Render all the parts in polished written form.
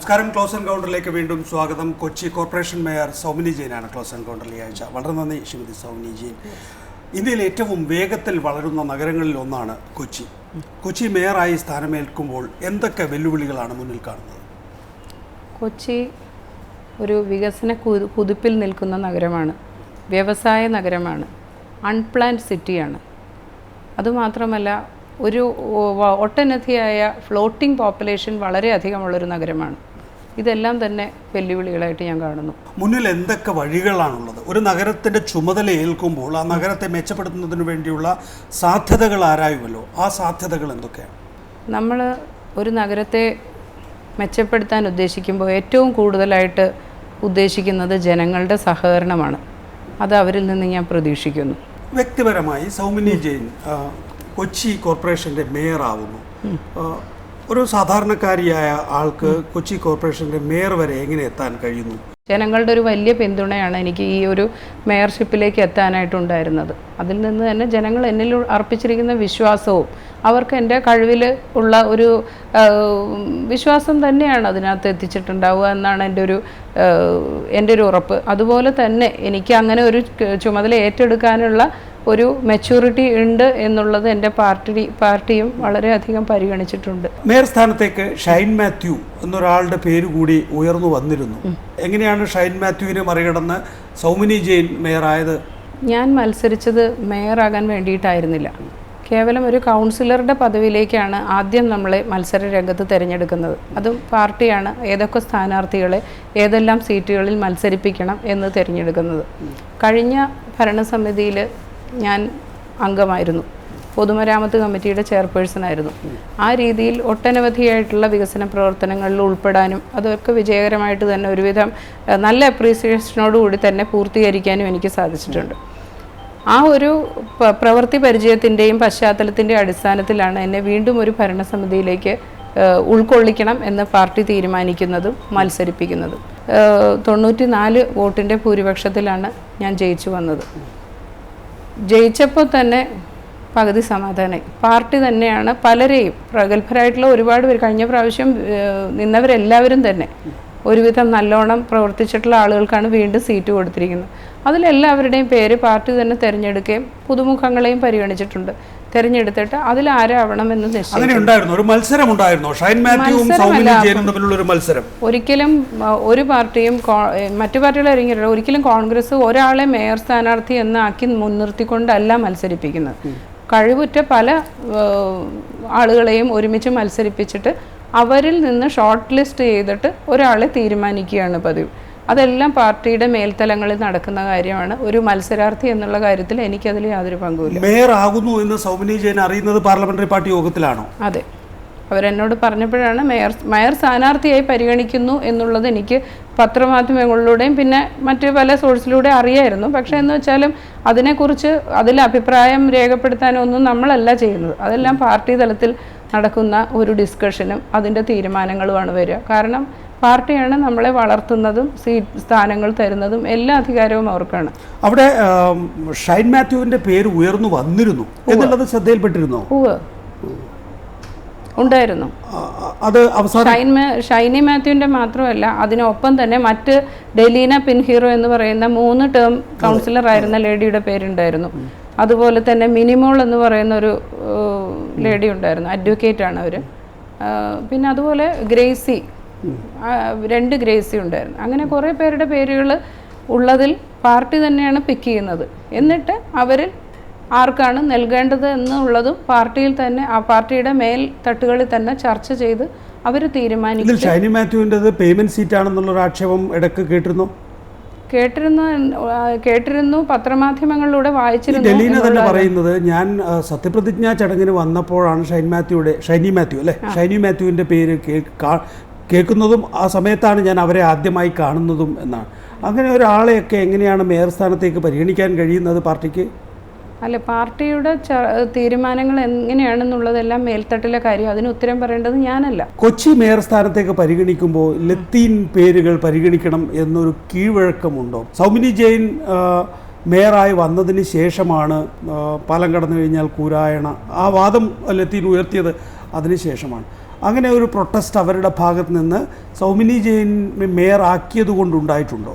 നമസ്കാരം. ക്ലോസ് എൻകൗണ്ടറിലേക്ക് വീണ്ടും സ്വാഗതം. കൊച്ചി കോർപ്പറേഷൻ മേയർ സൗമിനി ജെയിനാണ് ക്ലോസ് എൻകൗണ്ടറിൽ ഈ ആഴ്ച. വളരെ നന്ദി ശ്രീമതി സൗമിനി ജെയിൻ. ഇന്ത്യയിലെ ഏറ്റവും വേഗത്തിൽ വളരുന്ന നഗരങ്ങളിൽ ഒന്നാണ് കൊച്ചി. കൊച്ചി മേയറായി സ്ഥാനമേൽക്കുമ്പോൾ എന്തൊക്കെ വെല്ലുവിളികളാണ് മുന്നിൽ കാണുന്നത്? കൊച്ചി ഒരു വികസന കുതിപ്പിൽ നിൽക്കുന്ന നഗരമാണ്, വ്യവസായ നഗരമാണ്, അൺപ്ലാൻഡ് സിറ്റിയാണ്. അതുമാത്രമല്ല ഒരു ഒട്ടനധിയായ ഫ്ലോട്ടിംഗ് പോപ്പുലേഷൻ വളരെയധികമുള്ളൊരു നഗരമാണ്. ഇതെല്ലാം തന്നെ വെല്ലുവിളികളായിട്ട് ഞാൻ കാണുന്നു. മുന്നിൽ എന്തൊക്കെ വഴികളാണുള്ളത്? ഒരു നഗരത്തിൻ്റെ ചുമതല ഏൽക്കുമ്പോൾ ആ നഗരത്തെ മെച്ചപ്പെടുത്തുന്നതിന് വേണ്ടിയുള്ള സാധ്യതകൾ ആരായുമല്ലോ. ആ സാധ്യതകൾ എന്തൊക്കെയാണ്? നമ്മൾ ഒരു നഗരത്തെ മെച്ചപ്പെടുത്താൻ ഉദ്ദേശിക്കുമ്പോൾ ഏറ്റവും കൂടുതലായിട്ട് ഉദ്ദേശിക്കുന്നത് ജനങ്ങളുടെ സഹകരണമാണ്. അത് അവരിൽ നിന്ന് ഞാൻ പ്രതീക്ഷിക്കുന്നു. വ്യക്തിപരമായി സൗമിനി ജെയിൻ കൊച്ചി കോർപ്പറേഷൻ്റെ മേയറാവുന്നു. ഒരു സാധാരണക്കാരിയായ ആൾക്ക് കൊച്ചി കോർപ്പറേഷൻ്റെ മേയർ വരെ എങ്ങനെ എത്താൻ കഴിയുന്നു? ജനങ്ങളുടെ ഒരു വലിയ പിന്തുണയാണ് എനിക്ക് ഈ ഒരു മേയർഷിപ്പിലേക്ക് എത്താനായിട്ടുണ്ടായിരുന്നത്. അതിൽ നിന്ന് തന്നെ ജനങ്ങൾ എന്നിൽ അർപ്പിച്ചിരിക്കുന്ന വിശ്വാസവും അവർക്ക് എൻ്റെ കഴിവിൽ ഉള്ള ഒരു വിശ്വാസം തന്നെയാണ് അതിനകത്ത് എത്തിച്ചിട്ടുണ്ടാവുക എന്നാണ് എൻ്റെ ഒരു ഉറപ്പ്. അതുപോലെ തന്നെ എനിക്ക് അങ്ങനെ ഒരു ചുമതല ഏറ്റെടുക്കാനുള്ള ഒരു മെച്യൂരിറ്റി ഉണ്ട് എന്നുള്ളത് എൻ്റെ പാർട്ടിയും വളരെയധികം പരിഗണിച്ചിട്ടുണ്ട്. മേയർ സ്ഥാനത്തേക്ക് ഷൈൻ മാത്യു എന്നൊരാളുടെ പേര് കൂടി ഉയർന്നു വന്നിരുന്നു. എങ്ങനെയാണ് ഷൈൻ മാത്യുവിനെ മറികടന്ന് സൗമിനി ജെയിൻ മേയറായത്? ഞാൻ മത്സരിച്ചത് മേയറാകാൻ വേണ്ടിയിട്ടായിരുന്നില്ല. കേവലം ഒരു കൗൺസിലറുടെ പദവിയിലേക്കാണ് ആദ്യം നമ്മളെ മത്സര രംഗത്ത് തിരഞ്ഞെടുക്കുന്നത്. അതും പാർട്ടിയാണ് ഏതൊക്കെ സ്ഥാനാർത്ഥികളെ ഏതെല്ലാം സീറ്റുകളിൽ മത്സരിപ്പിക്കണം എന്ന് തിരഞ്ഞെടുക്കുന്നത്. കഴിഞ്ഞ ഭരണസമിതിയിൽ ഞാൻ അംഗമായിരുന്നു, പൊതുമരാമത്ത് കമ്മിറ്റിയുടെ ചെയർപേഴ്സണായിരുന്നു. ആ രീതിയിൽ ഒട്ടനവധിയായിട്ടുള്ള വികസന പ്രവർത്തനങ്ങളിൽ ഉൾപ്പെടാനും അതൊക്കെ വിജയകരമായിട്ട് തന്നെ ഒരുവിധം നല്ല അപ്രീസിയേഷനോടുകൂടി തന്നെ പൂർത്തീകരിക്കാനും എനിക്ക് സാധിച്ചിട്ടുണ്ട്. ആ ഒരു പ്രവൃത്തി പരിചയത്തിൻ്റെയും പശ്ചാത്തലത്തിൻ്റെ അടിസ്ഥാനത്തിലാണ് എന്നെ വീണ്ടും ഒരു ഭരണസമിതിയിലേക്ക് ഉൾക്കൊള്ളിക്കണം എന്ന് പാർട്ടി തീരുമാനിക്കുന്നതും മത്സരിപ്പിക്കുന്നതും. 94 വോട്ടിൻ്റെ ഭൂരിപക്ഷത്തിലാണ് ഞാൻ ജയിച്ചു വന്നത്. ജയിച്ചപ്പോൾ തന്നെ പകുതി സമാധാനമായി. പാർട്ടി തന്നെയാണ് പലരെയും, പ്രഗത്ഭരായിട്ടുള്ള ഒരുപാട് പേര്, കഴിഞ്ഞ പ്രാവശ്യം നിന്നവരെല്ലാവരും തന്നെ ഒരുവിധം നല്ലോണം പ്രവർത്തിച്ചിട്ടുള്ള ആളുകൾക്കാണ് വീണ്ടും സീറ്റ് കൊടുത്തിരിക്കുന്നത്. അതിലെല്ലാവരുടെയും പേര് പാർട്ടി തന്നെ തിരഞ്ഞെടുക്കുകയും പുതുമുഖങ്ങളെയും പരിഗണിച്ചിട്ടുണ്ട്. തിരഞ്ഞെടുത്തിട്ട് അതിലാരാവണമെന്ന് ഒരിക്കലും ഒരു പാർട്ടിയും മറ്റു പാർട്ടികൾ ഇറങ്ങിയിട്ടില്ല. ഒരിക്കലും കോൺഗ്രസ് ഒരാളെ മേയർ സ്ഥാനാർത്ഥി എന്നാക്കി മുൻനിർത്തിക്കൊണ്ടല്ല മത്സരിപ്പിക്കുന്നത്. കഴിവുറ്റ പല ആളുകളെയും ഒരുമിച്ച് മത്സരിപ്പിച്ചിട്ട് അവരിൽ നിന്ന് ഷോർട്ട് ലിസ്റ്റ് ചെയ്തിട്ട് ഒരാളെ തീരുമാനിക്കുകയാണ് പതിവ്. അതെല്ലാം പാർട്ടിയുടെ മേൽത്തലങ്ങളിൽ നടക്കുന്ന കാര്യമാണ്. ഒരു മത്സരാർത്ഥി എന്നുള്ള കാര്യത്തിൽ എനിക്കതിൽ യാതൊരു പങ്കുമില്ല. മേയർ ആകുന്നു എന്ന് സൗമിനി ജെയിൻ അറിയുന്നത് പാർലമെന്ററി പാർട്ടി യോഗത്തിലാണോ? അതെ, അവരെന്നോട് പറഞ്ഞപ്പോഴാണ് മേയർ സ്ഥാനാർത്ഥിയായി പരിഗണിക്കുന്നു എന്നുള്ളത് എനിക്ക് പത്രമാധ്യമങ്ങളിലൂടെയും പിന്നെ മറ്റ് പല സോഴ്സിലൂടെ അറിയായിരുന്നു. പക്ഷേ എന്ന് വെച്ചാലും അതിനെക്കുറിച്ച് അതിൽ അഭിപ്രായം രേഖപ്പെടുത്താനൊന്നും നമ്മളല്ല ചെയ്യുന്നത്. അതെല്ലാം പാർട്ടി തലത്തിൽ നടക്കുന്ന ഒരു ഡിസ്കഷനും അതിൻ്റെ തീരുമാനങ്ങളുമാണ് വരിക. കാരണം പാർട്ടിയാണ് നമ്മളെ വളർത്തുന്നതും സ്ഥാനങ്ങൾ തരുന്നതും എല്ലാ അധികാരവും അവർക്കാണ്. അവിടെ ഷൈൻ മാത്യുവിന്റെ പേര് ഉയർന്നു വന്നിരുന്നു എന്നുള്ളത് ശ്രദ്ധയിൽപ്പെട്ടിരുന്നോ? ഉണ്ടായിരുന്നു. അത് ഷൈനി മാത്യുവിൻ്റെ മാത്രമല്ല, അതിനൊപ്പം തന്നെ മറ്റ് ഡെലീന പിൻഹീറോ എന്ന് പറയുന്ന 3 ടേം കൗൺസിലർ ആയിരുന്ന ലേഡിയുടെ പേരുണ്ടായിരുന്നു. അതുപോലെ തന്നെ മിനിമോൾ എന്ന് പറയുന്ന ഒരു ലേഡി ഉണ്ടായിരുന്നു, അഡ്വക്കേറ്റാണ് അവർ. പിന്നെ അതുപോലെ ഗ്രേസി, 2 ഗ്രേസി ഉണ്ടായിരുന്നു. അങ്ങനെ കുറേ പേരുടെ പേരുകൾ ഉള്ളതിൽ പാർട്ടി തന്നെയാണ് പിക്ക് ചെയ്യുന്നത്. എന്നിട്ട് അവരിൽ ആർക്കാണ് നൽകേണ്ടത് എന്നുള്ളതും പാർട്ടിയിൽ തന്നെ, ആ പാർട്ടിയുടെ മേൽ തട്ടുകളിൽ തന്നെ ചർച്ച ചെയ്ത് അവർ തീരുമാനിക്കും. ഷൈനി മാത്യുവിൻ്റെത് പേയ്മെന്റ് സീറ്റ് ആണെന്നുള്ളൊരു ആക്ഷേപം ഇടയ്ക്ക് കേട്ടിരുന്നു, പത്രമാധ്യമങ്ങളിലൂടെ വായിച്ചിരുന്നു. ഡെലീന തന്നെ പറയുന്നത്, ഞാൻ സത്യപ്രതിജ്ഞാ ചടങ്ങിന് വന്നപ്പോഴാണ് ഷൈനി മാത്യുവിൻ്റെ പേര് കേൾക്കുന്നതും ആ സമയത്താണ് ഞാൻ അവരെ ആദ്യമായി കാണുന്നതും എന്നാണ്. അങ്ങനെ ഒരാളെയൊക്കെ എങ്ങനെയാണ് മേയർ സ്ഥാനത്തേക്ക് പരിഗണിക്കാൻ കഴിയുന്നത് പാർട്ടിക്ക്? അല്ല, പാർട്ടിയുടെ തീരുമാനങ്ങൾ എങ്ങനെയാണെന്നുള്ളതെല്ലാം മേൽത്തട്ടിലെ കാര്യം. അതിന് ഉത്തരം പറയേണ്ടത് ഞാനല്ല. കൊച്ചി മേയർ സ്ഥാനത്തേക്ക് പരിഗണിക്കുമ്പോൾ ലത്തീൻ പേരുകൾ പരിഗണിക്കണം എന്നൊരു കീഴ്വഴക്കമുണ്ടോ? സൗമിനി ജെയിൻ മേയറായി വന്നതിന് ശേഷമാണ് പാലം കടന്നു കഴിഞ്ഞാൽ കൂരായണ, ആ വാദം ലത്തീൻ ഉയർത്തിയത് അതിനുശേഷമാണ്. അങ്ങനെ ഒരു പ്രൊട്ടസ്റ്റ് അവരുടെ ഭാഗത്ത് നിന്ന് സൗമിനി ജെയിൻ മേയർ ആക്കിയത് കൊണ്ടുണ്ടായിട്ടുണ്ടോ?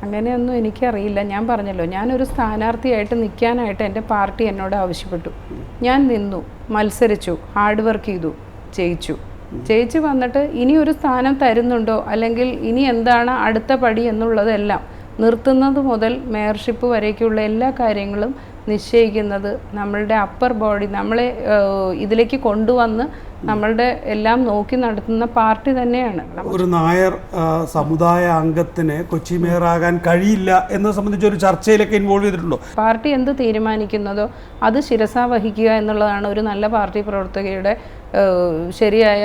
അങ്ങനെയൊന്നും എനിക്കറിയില്ല. ഞാൻ പറഞ്ഞല്ലോ, ഞാനൊരു സ്ഥാനാർത്ഥിയായിട്ട് നിൽക്കാനായിട്ട് എൻ്റെ പാർട്ടി എന്നോട് ആവശ്യപ്പെട്ടു. ഞാൻ നിന്നു, മത്സരിച്ചു, ഹാർഡ് വർക്ക് ചെയ്തു, ജയിച്ചു വന്നിട്ട് ഇനി ഒരു സ്ഥാനം തരുന്നുണ്ടോ, അല്ലെങ്കിൽ ഇനി എന്താണ് അടുത്ത പടി എന്നുള്ളതെല്ലാം നിർത്തുന്നത് മുതൽ മേയർഷിപ്പ് വരേക്കുള്ള എല്ലാ കാര്യങ്ങളും നിശ്ചയിക്കുന്നത് നമ്മളുടെ അപ്പർ ബോഡി, നമ്മളെ ഇതിലേക്ക് കൊണ്ടുവന്ന് നമ്മളുടെ എല്ലാം നോക്കി നടത്തുന്ന പാർട്ടി തന്നെയാണ്. ഒരു നായർ സമുദായ അംഗത്തിന് കൊച്ചി മേയറാകാൻ കഴിയില്ല എന്നത് സംബന്ധിച്ച് ഒരു ചർച്ചയിലൊക്കെ ഇൻവോൾവ് ചെയ്തിട്ടുണ്ടോ? പാർട്ടി എന്ത് തീരുമാനിക്കുന്നതോ അത് ശിരസാ വഹിക്കുക എന്നുള്ളതാണ് ഒരു നല്ല പാർട്ടി പ്രവർത്തകയുടെ ശരിയായ,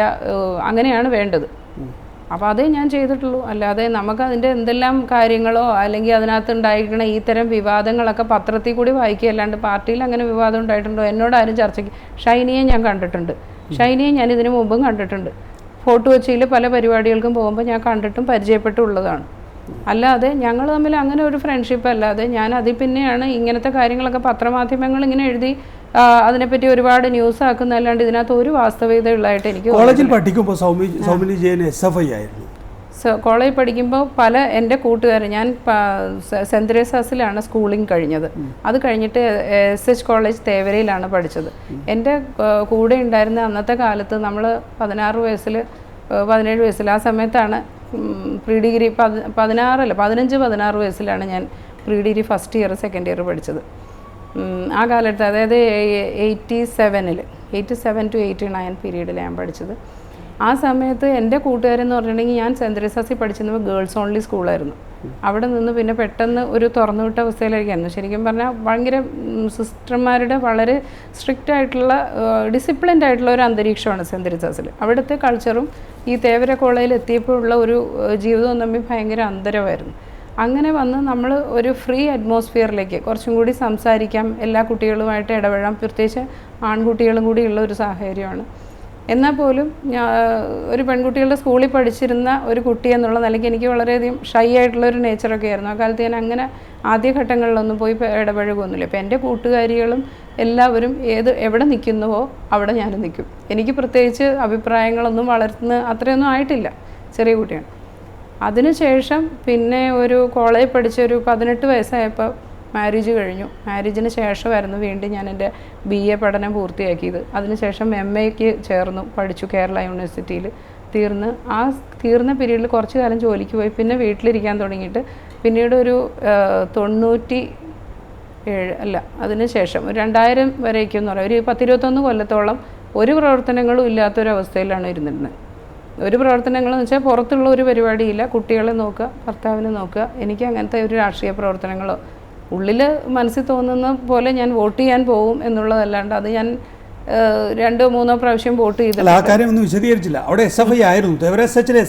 അങ്ങനെയാണ് വേണ്ടത്. അപ്പോൾ അതേ ഞാൻ ചെയ്തിട്ടുള്ളൂ. അല്ലാതെ നമുക്ക് അതിൻ്റെ എന്തെല്ലാം കാര്യങ്ങളോ അല്ലെങ്കിൽ അതിനകത്ത് ഉണ്ടായിരിക്കണ ഈ തരം വിവാദങ്ങളൊക്കെ പത്രത്തിൽ കൂടി വായിക്കുക, അല്ലാണ്ട് പാർട്ടിയിൽ അങ്ങനെ വിവാദം ഉണ്ടായിട്ടുണ്ടോ എന്നോട് ആരും ചർച്ചയ്ക്ക്. ഷൈനിയെ ഞാൻ കണ്ടിട്ടുണ്ട്, ഷൈനിയെ ഞാൻ ഇതിനു മുമ്പും കണ്ടിട്ടുണ്ട്. ഫോർട്ട് കൊച്ചിയിൽ പല പരിപാടികൾക്കും പോകുമ്പോൾ ഞാൻ കണ്ടിട്ടും പരിചയപ്പെട്ടുള്ളതാണ്. അല്ലാതെ ഞങ്ങൾ തമ്മിൽ അങ്ങനെ ഒരു ഫ്രണ്ട്ഷിപ്പ് അല്ലാതെ ഞാൻ അതിൽ പിന്നെയാണ് ഇങ്ങനത്തെ കാര്യങ്ങളൊക്കെ പത്രമാധ്യമങ്ങൾ ഇങ്ങനെ എഴുതി അതിനെപ്പറ്റി ഒരുപാട് ന്യൂസ് ആക്കുന്നതല്ലാണ്ട് ഇതിനകത്ത് ഒരു വാസ്തവികത ഉള്ളതായിട്ട് എനിക്ക്. കോളേജിൽ പഠിക്കുമ്പോൾ സൗമിനി ജെയിൻ SFI ആയിരുന്നു. കോളേജിൽ പഠിക്കുമ്പോൾ പല എൻ്റെ കൂട്ടുകാർ, ഞാൻ സെൻറ്റ് തെരേസാസിലാണ് സ്കൂളിങ് കഴിഞ്ഞത്. അത് കഴിഞ്ഞിട്ട് SH കോളേജ് തേവരയിലാണ് പഠിച്ചത്. എൻ്റെ കൂടെ ഉണ്ടായിരുന്ന അന്നത്തെ കാലത്ത് നമ്മൾ 17 വയസ്സിൽ ആ സമയത്താണ് പ്രീ ഡിഗ്രി 15-16 വയസ്സിലാണ് ഞാൻ pre degree first year second year പഠിച്ചത്. ആ കാലത്ത്, അതായത് 87 to 89 പീരീഡിൽ ഞാൻ പഠിച്ചത്. ആ സമയത്ത് എൻ്റെ കൂട്ടുകാരെന്ന് പറഞ്ഞിട്ടുണ്ടെങ്കിൽ, ഞാൻ സെൻറ്റ് തെരേസാസിൽ പഠിച്ചിരുന്നത് ഗേൾസ് ഓൺലി സ്കൂളായിരുന്നു. അവിടെ നിന്ന് പിന്നെ പെട്ടെന്ന് ഒരു തുറന്നുവിട്ട അവസ്ഥയിലായിരിക്കായിരുന്നു. ശരിക്കും പറഞ്ഞാൽ ഭയങ്കര സിസ്റ്റർമാരുടെ വളരെ സ്ട്രിക്റ്റ് ആയിട്ടുള്ള ഡിസിപ്ലിൻഡ് ആയിട്ടുള്ള ഒരു അന്തരീക്ഷമാണ് സെൻറ്റ് തെരേസാസിൽ. അവിടുത്തെ കൾച്ചറും ഈ തേവര കോളേജിൽ എത്തിയപ്പോൾ ഉള്ള ഒരു ജീവിതവും തമ്മിൽ ഭയങ്കര അന്തരമായിരുന്നു. അങ്ങനെ വന്ന് നമ്മൾ ഒരു ഫ്രീ അറ്റ്മോസ്ഫിയറിലേക്ക് കുറച്ചും കൂടി സംസാരിക്കാം, എല്ലാ കുട്ടികളുമായിട്ട് ഇടപെടാം, പ്രത്യേകിച്ച് ആൺകുട്ടികളും കൂടി ഉള്ള ഒരു സാഹചര്യമാണ്. എന്നാൽ പോലും ഒരു പെൺകുട്ടികളുടെ സ്കൂളിൽ പഠിച്ചിരുന്ന ഒരു കുട്ടി എന്നുള്ള നിലയ്ക്ക് എനിക്ക് വളരെയധികം ഷൈ ആയിട്ടുള്ളൊരു നേച്ചറൊക്കെ ആയിരുന്നു. ആ കാലത്ത് ഞാൻ അങ്ങനെ ആദ്യഘട്ടങ്ങളിലൊന്നും പോയി ഇടപഴകുമൊന്നുമില്ല. അപ്പോൾ എൻ്റെ കൂട്ടുകാരികളും എല്ലാവരും എവിടെ നിൽക്കുന്നുവോ അവിടെ ഞാൻ നിൽക്കും. എനിക്ക് പ്രത്യേകിച്ച് അഭിപ്രായങ്ങളൊന്നും വളർത്തുന്ന അത്രയൊന്നും ആയിട്ടില്ല, ചെറിയ കുട്ടിയാണ്. അതിനുശേഷം പിന്നെ ഒരു കോളേജിൽ പഠിച്ച ഒരു 18 വയസ്സായപ്പോൾ മാരേജ് കഴിഞ്ഞു. മാരേജിന് ശേഷമായിരുന്നു വീണ്ടും ഞാൻ എൻ്റെ BA പഠനം പൂർത്തിയാക്കിയത്. അതിനുശേഷം MAക്ക് ചേർന്നു, പഠിച്ചു കേരള യൂണിവേഴ്സിറ്റിയിൽ. തീർന്ന പീരീഡിൽ കുറച്ച് കാലം ജോലിക്ക് പോയി, പിന്നെ വീട്ടിലിരിക്കാൻ തുടങ്ങിയിട്ട് പിന്നീട് ഒരു 97 അതിനുശേഷം ഒരു 2000 വരേക്കെന്ന് പറയാം, ഒരു 10-21 കൊല്ലത്തോളം ഒരു പ്രവർത്തനങ്ങളും ഇല്ലാത്തൊരവസ്ഥയിലാണ് ഇരുന്നിരുന്നത്. ഒരു പ്രവർത്തനങ്ങളെന്ന് വെച്ചാൽ പുറത്തുള്ള ഒരു പരിപാടിയില്ല, കുട്ടികളെ നോക്കുക, ഭർത്താവിനെ നോക്കുക. എനിക്ക് അങ്ങനത്തെ ഒരു രാഷ്ട്രീയ പ്രവർത്തനങ്ങളോ, ഉള്ളിൽ മനസ്സിൽ തോന്നുന്ന പോലെ ഞാൻ വോട്ട് ചെയ്യാൻ പോകും എന്നുള്ളതല്ലാണ്ട് അത് ഞാൻ 2-3 പ്രാവശ്യം വോട്ട് ചെയ്തില്ല. ആ കാര്യം ഒന്നും വിശദീകരിച്ചില്ല. അവിടെ SFI ആയിരുന്നു,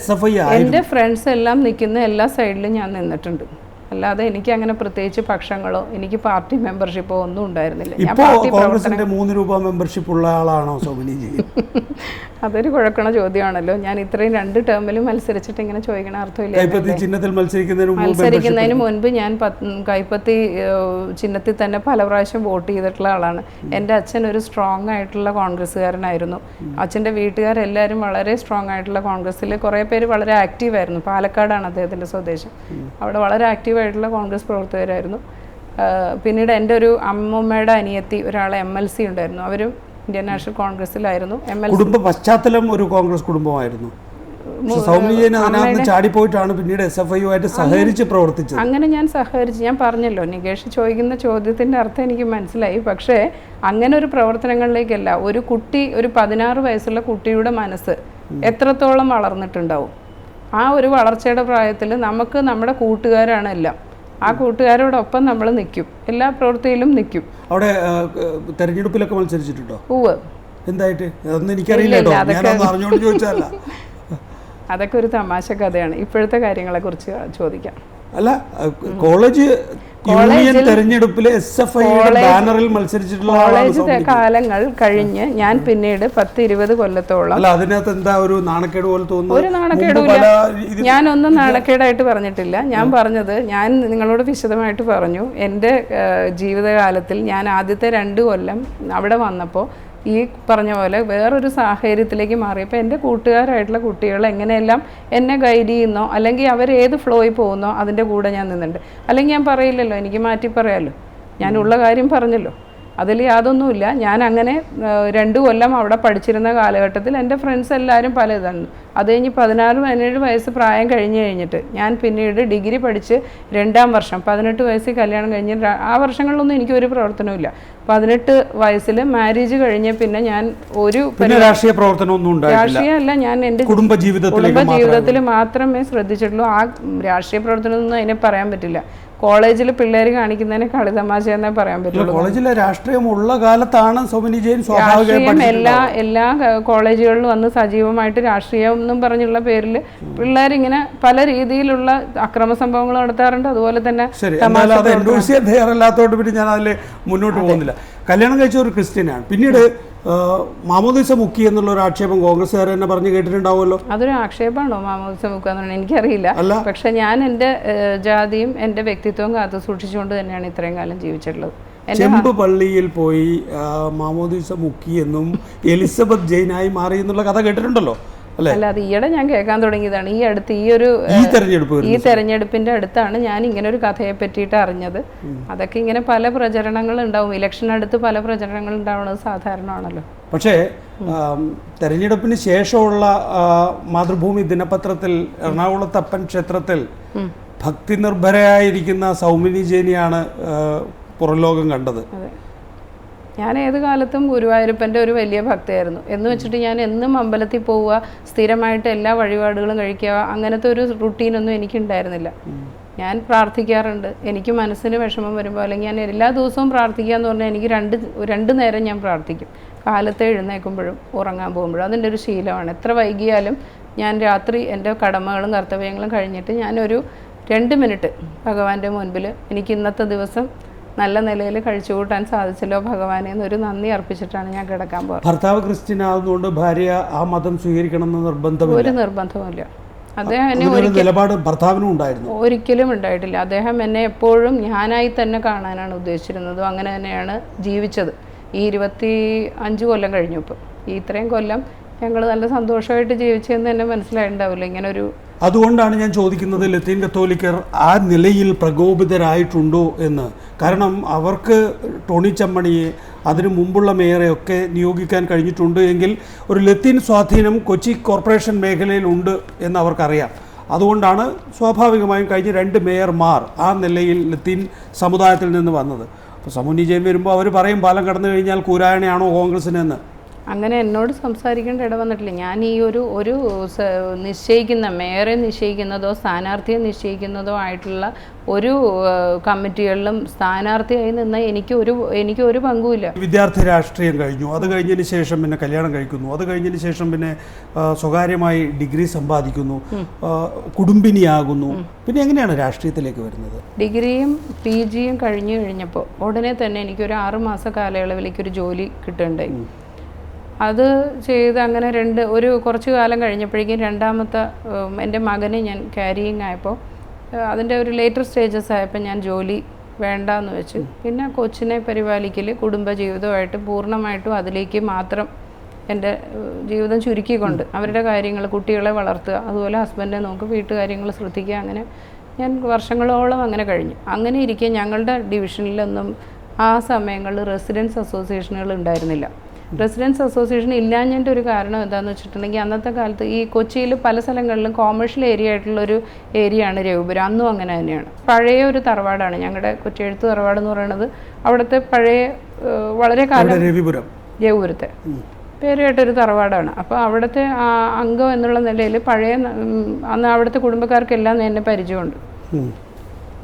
SFI ആയിരുന്നു. എൻ്റെ ഫ്രണ്ട്സ് എല്ലാം നിൽക്കുന്ന എല്ലാ സൈഡിലും ഞാൻ നിന്നിട്ടുണ്ട്. അല്ലാതെ എനിക്ക് അങ്ങനെ പ്രത്യേകിച്ച് പക്ഷങ്ങളോ എനിക്ക് പാർട്ടി മെമ്പർഷിപ്പോ ഒന്നും ഉണ്ടായിരുന്നില്ല. കോൺഗ്രസിന്റെ 3 രൂപ മെമ്പർഷിപ്പ് ഉള്ള ആളാണോ സൗമിനി ജെയിൻ? അതൊരു കുഴക്കണ ചോദ്യമാണല്ലോ. ഞാൻ ഇത്രയും 2 ടേമിലും മത്സരിച്ചിട്ട് ഇങ്ങനെ ചോദിക്കണ അർത്ഥമില്ല. മത്സരിക്കുന്നതിന് മുൻപ് ഞാൻ കൈപ്പത്തി ചിഹ്നത്തിൽ തന്നെ പല പ്രാവശ്യം വോട്ട് ചെയ്തിട്ടുള്ള ആളാണ്. എൻ്റെ അച്ഛൻ ഒരു സ്ട്രോങ് ആയിട്ടുള്ള കോൺഗ്രസ്സുകാരനായിരുന്നു. അച്ഛൻ്റെ വീട്ടുകാരെല്ലാവരും വളരെ സ്ട്രോങ് ആയിട്ടുള്ള കോൺഗ്രസ്സിൽ കുറേ പേര് വളരെ ആക്റ്റീവായിരുന്നു. പാലക്കാടാണ് അദ്ദേഹത്തിൻ്റെ സ്വദേശം. അവിടെ വളരെ ആക്റ്റീവായിട്ടുള്ള കോൺഗ്രസ് പ്രവർത്തകരായിരുന്നു. പിന്നീട് എൻ്റെ ഒരു അമ്മൂമ്മയുടെ അനിയത്തി ഒരാളെ MLC ഉണ്ടായിരുന്നു. അവരും ഇന്ത്യൻ നാഷണൽ കോൺഗ്രസ്സിലായിരുന്നു. കുടുംബ പശ്ചാത്തലം ഒരു കോൺഗ്രസ് കുടുംബമായിരുന്നു. ചാടിപ്പോയിട്ടാണ് പിന്നീട് SFIയുമായിട്ട് സഹകരിച്ച് പ്രവർത്തിച്ചത്. അങ്ങനെ ഞാൻ സഹകരിച്ച്, ഞാൻ പറഞ്ഞല്ലോ, നികേഷ് ചോദിക്കുന്ന ചോദ്യത്തിൻ്റെ അർത്ഥം എനിക്ക് മനസ്സിലായി. പക്ഷേ അങ്ങനെ ഒരു പ്രവർത്തനങ്ങളിലേക്കല്ല. ഒരു കുട്ടി, ഒരു 16 വയസ്സുള്ള കുട്ടിയുടെ മനസ്സ് എത്രത്തോളം വളർന്നിട്ടുണ്ടാവും. ആ ഒരു വളർച്ചയുടെ പ്രായത്തിൽ നമുക്ക് നമ്മുടെ കൂട്ടുകാരാണ് എല്ലാം. ആ കൂട്ടുകാരോടൊപ്പം നമ്മൾ നിൽക്കും, എല്ലാ പ്രവൃത്തിയിലും നിൽക്കും. അവിടെ തെരഞ്ഞെടുപ്പിലൊക്കെ മത്സരിച്ചിട്ടുണ്ടോ? എന്തായിട്ട് അതൊന്നും എനിക്കറിയില്ല. അതൊക്കെ ഒരു തമാശ കഥയാണ്. ഇപ്പോഴത്തെ കാര്യങ്ങളെ കുറിച്ച് ചോദിക്കാം. അല്ല, കോളേജ് തെരഞ്ഞെടുപ്പിൽ ബാനറിൽ മത്സരിച്ചിട്ടുള്ള കോളേജ് കാലങ്ങൾ കഴിഞ്ഞ് ഞാൻ പിന്നീട് 10-20 കൊല്ലത്തോളം. അല്ല, അതിനകത്ത് എന്താ ഒരു നാണക്കേട് പോലെ തോന്നുന്നു? ഒരു നാണക്കേടുമില്ല. ഞാനൊന്നും നാണക്കേടായിട്ട് പറഞ്ഞിട്ടില്ല. ഞാൻ പറഞ്ഞത്, ഞാൻ നിങ്ങളോട് വിശദമായിട്ട് പറഞ്ഞു. എൻ്റെ ജീവിതകാലത്തിൽ ഞാൻ ആദ്യത്തെ 2 കൊല്ലം അവിടെ വന്നപ്പോൾ ഈ പറഞ്ഞ പോലെ വേറൊരു സാഹചര്യത്തിലേക്ക് മാറിയപ്പോൾ എൻ്റെ കൂട്ടുകാരായിട്ടുള്ള കുട്ടികൾ എങ്ങനെയെല്ലാം എന്നെ ഗൈഡ് ചെയ്യുന്നോ അല്ലെങ്കിൽ അവർ ഏത് ഫ്ലോയിൽ പോകുന്നോ അതിൻ്റെ കൂടെ ഞാൻ നിന്നുണ്ട്. അല്ലെങ്കിൽ ഞാൻ പറയില്ലല്ലോ, എനിക്ക് മാറ്റി പറയാമല്ലോ, ഞാനുള്ള കാര്യം പറഞ്ഞല്ലോ, അതിൽ യാതൊന്നുമില്ല. ഞാൻ അങ്ങനെ 2 കൊല്ലം അവിടെ പഠിച്ചിരുന്ന കാലഘട്ടത്തിൽ എൻ്റെ ഫ്രണ്ട്സ് എല്ലാവരും പല ഇതാണ്. അത് കഴിഞ്ഞ് 16-17 വയസ്സ് പ്രായം കഴിഞ്ഞിട്ട് ഞാൻ പിന്നീട് ഡിഗ്രി പഠിച്ച് 2ാം വർഷം 18 വയസ്സിൽ കല്യാണം കഴിഞ്ഞ് ആ വർഷങ്ങളിലൊന്നും എനിക്കൊരു പ്രവർത്തനമില്ല. 18 വയസ്സിൽ മാരേജ് കഴിഞ്ഞ് പിന്നെ ഞാൻ ഒരു രാഷ്ട്രീയ പ്രവർത്തനമൊന്നും രാഷ്ട്രീയമല്ല, ഞാൻ എൻ്റെ കുടുംബ ജീവിതത്തിൽ മാത്രമേ ശ്രദ്ധിച്ചിട്ടുള്ളൂ. ആ രാഷ്ട്രീയ പ്രവർത്തനമൊന്നും അതിനെ പറയാൻ പറ്റില്ല. കോളേജിൽ പിള്ളേർ കാണിക്കുന്നതിനെ കളിതമാശ എന്നേ പറയാൻ പറ്റുള്ളൂ. കോളേജിലെ രാഷ്ട്രീയമുള്ള കാലത്താണ് സൗമിനി ജെയിൻ രാഷ്ട്രീയം എല്ലാ കോളേജുകളിലും വന്ന് സജീവമായിട്ട് രാഷ്ട്രീയം എന്നും പറഞ്ഞുള്ള പേരിൽ പിള്ളേരിങ്ങനെ പല രീതിയിലുള്ള അക്രമ സംഭവങ്ങൾ നടത്താറുണ്ട്. അതുപോലെ തന്നെ തയ്യാറല്ലാത്തോണ്ട് പിന്നെ ഞാൻ അതിൽ മുന്നോട്ട് പോകുന്നില്ല. കല്യാണം കഴിച്ച ഒരു ക്രിസ്ത്യനാണ്. പിന്നീട് മാമോദിസ മുക്കി എന്നുള്ള ഒരു ആക്ഷേപം കോൺഗ്രസ്സുകാർ തന്നെ പറഞ്ഞു കേട്ടിട്ടുണ്ടാവുമല്ലോ. അതൊരു ആക്ഷേപമാണോ മാമോദിസ മുക്കുക എന്ന് പറഞ്ഞാൽ? എനിക്കറിയില്ല. പക്ഷെ ഞാൻ എൻ്റെ ജാതിയും എൻ്റെ വ്യക്തിത്വവും കാത്തു സൂക്ഷിച്ചുകൊണ്ട് തന്നെയാണ് ഇത്രയും കാലം ജീവിച്ചിട്ടുള്ളത്. ചെമ്പ് പള്ളിയിൽ പോയി മാമോദിസ മുക്കി എന്നും എലിസബത്ത് ജെയിനായി മാറി എന്നുള്ള കഥ കേട്ടിട്ടുണ്ടല്ലോ അല്ല, അത് ഈയിടെ ഞാൻ കേൾക്കാൻ തുടങ്ങിയതാണ്. ഈ അടുത്ത് ഈ തെരഞ്ഞെടുപ്പിന്റെ അടുത്താണ് ഞാൻ ഇങ്ങനെ ഒരു കഥയെ പറ്റിയിട്ട് അറിഞ്ഞത്. അതൊക്കെ ഇങ്ങനെ പല പ്രചരണങ്ങൾ ഉണ്ടാവും. ഇലക്ഷൻ അടുത്ത് പല പ്രചരണങ്ങൾ ഉണ്ടാവുന്നത് സാധാരണമാണല്ലോ. പക്ഷേ തെരഞ്ഞെടുപ്പിന് ശേഷമുള്ള മാതൃഭൂമി ദിനപത്രത്തിൽ എറണാകുളത്തപ്പൻ ക്ഷേത്രത്തിൽ ഭക്തി നിർഭരയായിരിക്കുന്ന സൗമിനി ജെയിനെയാണ് പുറംലോകം കണ്ടത്. ഞാൻ ഏത് കാലത്തും ഗുരുവായൂരപ്പൻ്റെ ഒരു വലിയ ഭക്തയായിരുന്നു. എന്ന് വെച്ചിട്ട് ഞാൻ എന്നും അമ്പലത്തിൽ പോവുക, സ്ഥിരമായിട്ട് എല്ലാ വഴിപാടുകളും കഴിക്കുക, അങ്ങനത്തെ ഒരു റുട്ടീനൊന്നും എനിക്കുണ്ടായിരുന്നില്ല. ഞാൻ പ്രാർത്ഥിക്കാറുണ്ട്. എനിക്ക് മനസ്സിന് വിഷമം വരുമ്പോൾ അല്ലെങ്കിൽ ഞാൻ എല്ലാ ദിവസവും പ്രാർത്ഥിക്കുക എന്ന് പറഞ്ഞാൽ എനിക്ക് രണ്ട് നേരം ഞാൻ പ്രാർത്ഥിക്കും. കാലത്തെ എഴുന്നേൽക്കുമ്പോഴും ഉറങ്ങാൻ പോകുമ്പോഴും. അതിൻ്റെ ഒരു ശീലമാണ്. എത്ര വൈകിയാലും ഞാൻ രാത്രി എൻ്റെ കടമകളും കർത്തവ്യങ്ങളും കഴിഞ്ഞിട്ട് ഞാനൊരു 2 മിനിറ്റ് ഭഗവാന്റെ മുൻപിൽ എനിക്ക് ഇന്നത്തെ ദിവസം നല്ല നിലയിൽ കഴിച്ചു കൂട്ടാൻ സാധിച്ചല്ലോ ഭഗവാനെ എന്നൊരു നന്ദി അർപ്പിച്ചിട്ടാണ് ഞാൻ കിടക്കാൻ പോകുന്നത്. ഭർത്താവ് ക്രിസ്ത്യൻ ആകുന്നതുകൊണ്ട് ഭാര്യ ആ മതം സ്വീകരിക്കണം എന്ന് നിർബന്ധമില്ല? ഒരു നിർബന്ധവുമില്ല. അദ്ദേഹം എന്നെ ഒരിക്കലും ഉണ്ടായിട്ടില്ല. അദ്ദേഹം എന്നെ എപ്പോഴും ഞാനായി തന്നെ കാണാനാണ് ഉദ്ദേശിച്ചിരുന്നതും അങ്ങനെ തന്നെയാണ് ജീവിച്ചത്. ഈ 25 കൊല്ലം കഴിഞ്ഞു. ഇപ്പോൾ ഈ ഇത്രയും കൊല്ലം ഞങ്ങൾ നല്ല സന്തോഷമായിട്ട് ജീവിച്ചതെന്ന് തന്നെ മനസ്സിലായിട്ടുണ്ടാവില്ല ഇങ്ങനൊരു. അതുകൊണ്ടാണ് ഞാൻ ചോദിക്കുന്നത്, ലത്തീൻ കത്തോലിക്കർ ആ നിലയിൽ പ്രകോപിതരായിട്ടുണ്ടോ എന്ന്. കാരണം അവർക്ക് ടോണി ചമ്മണിയെ അതിനു മുമ്പുള്ള മേയറെയൊക്കെ നിയോഗിക്കാൻ കഴിഞ്ഞിട്ടുണ്ട് എങ്കിൽ ഒരു ലത്തീൻ സ്വാധീനം കൊച്ചി കോർപ്പറേഷൻ മേഖലയിൽ ഉണ്ട് എന്ന് അവർക്കറിയാം. അതുകൊണ്ടാണ് സ്വാഭാവികമായും കഴിഞ്ഞ 2 മേയർമാർ ആ നിലയിൽ ലത്തീൻ സമുദായത്തിൽ നിന്ന് വന്നത്. അപ്പോൾ സൗമിനി ജെയിൻ വരുമ്പോൾ അവർ പറയും പാലം കടന്നു കഴിഞ്ഞാൽ കൂരായണയാണോ കോൺഗ്രസിനെന്ന്. അങ്ങനെ എന്നോട് സംസാരിക്കേണ്ട ഇട വന്നിട്ടില്ല. ഞാൻ ഈ ഒരു നിശ്ചയിക്കുന്ന മേയറെ നിശ്ചയിക്കുന്നതോ സ്ഥാനാർത്ഥിയെ നിശ്ചയിക്കുന്നതോ ആയിട്ടുള്ള ഒരു കമ്മിറ്റികളിലും സ്ഥാനാർത്ഥിയായി നിന്ന് എനിക്ക് ഒരു പങ്കുമില്ല. വിദ്യാർത്ഥി രാഷ്ട്രീയം കഴിഞ്ഞു, അത് കഴിഞ്ഞതിന് ശേഷം പിന്നെ കല്യാണം കഴിക്കുന്നു, അത് കഴിഞ്ഞതിന് ശേഷം പിന്നെ സ്വകാര്യമായി ഡിഗ്രി സമ്പാദിക്കുന്നു, കുടുംബിനിയാകുന്നു. പിന്നെ എങ്ങനെയാണ് രാഷ്ട്രീയത്തിലേക്ക് വരുന്നത്? ഡിഗ്രിയും PGയും കഴിഞ്ഞപ്പോൾ ഉടനെ തന്നെ എനിക്കൊരു 6 മാസ കാലയളവിലേക്കൊരു ജോലി കിട്ടുന്നുണ്ടായി. അത് ചെയ്ത് അങ്ങനെ കുറച്ച് കാലം കഴിഞ്ഞപ്പോഴേക്കും രണ്ടാമത്തെ എൻ്റെ മകനെ ഞാൻ ക്യാരിയിങ് ആയപ്പോൾ അതിൻ്റെ ഒരു ലേറ്റർ സ്റ്റേജസ് ആയപ്പോൾ ഞാൻ ജോലി വേണ്ടാന്ന് വെച്ച് പിന്നെ കൊച്ചിനെ പരിപാലിക്കൽ കുടുംബജീവിതമായിട്ട് പൂർണ്ണമായിട്ടും അതിലേക്ക് മാത്രം എൻ്റെ ജീവിതം ചുരുക്കിക്കൊണ്ട് അവരുടെ കാര്യങ്ങൾ കുട്ടികളെ വളർത്തുക, അതുപോലെ ഹസ്ബൻഡിനെ നോക്കുക, വീട്ടുകാര്യങ്ങൾ ശ്രദ്ധിക്കുക, അങ്ങനെ ഞാൻ വർഷങ്ങളോളം അങ്ങനെ കഴിഞ്ഞു. അങ്ങനെ ഇരിക്കെ ഞങ്ങളുടെ ഡിവിഷനിലൊന്നും ആ സമയങ്ങളിൽ റെസിഡൻസ് അസോസിയേഷനുകൾ ഉണ്ടായിരുന്നില്ല. റെസിഡൻസ് അസോസിയേഷൻ ഇല്ലാഞ്ഞതിൻ്റെ ഒരു കാരണം എന്താണെന്ന് വെച്ചിട്ടുണ്ടെങ്കിൽ അന്നത്തെ കാലത്ത് ഈ കൊച്ചിയിൽ പല സ്ഥലങ്ങളിലും കോമേഴ്ഷ്യൽ ഏരിയ ആയിട്ടുള്ളൊരു ഏരിയയാണ് രഘുപുരം. അന്നും അങ്ങനെ തന്നെയാണ്. പഴയ ഒരു തറവാടാണ് ഞങ്ങളുടെ കൊച്ചെഴുത്ത് തറവാട് എന്ന് പറയുന്നത്. അവിടുത്തെ പഴയ വളരെ കാലം രഘുപുരത്തെ പേര് കേട്ടൊരു തറവാടാണ്. അപ്പോൾ അവിടുത്തെ അംഗം എന്നുള്ള നിലയിൽ അന്ന് അവിടുത്തെ കുടുംബക്കാർക്കെല്ലാം എന്നെ പരിചയമുണ്ട്.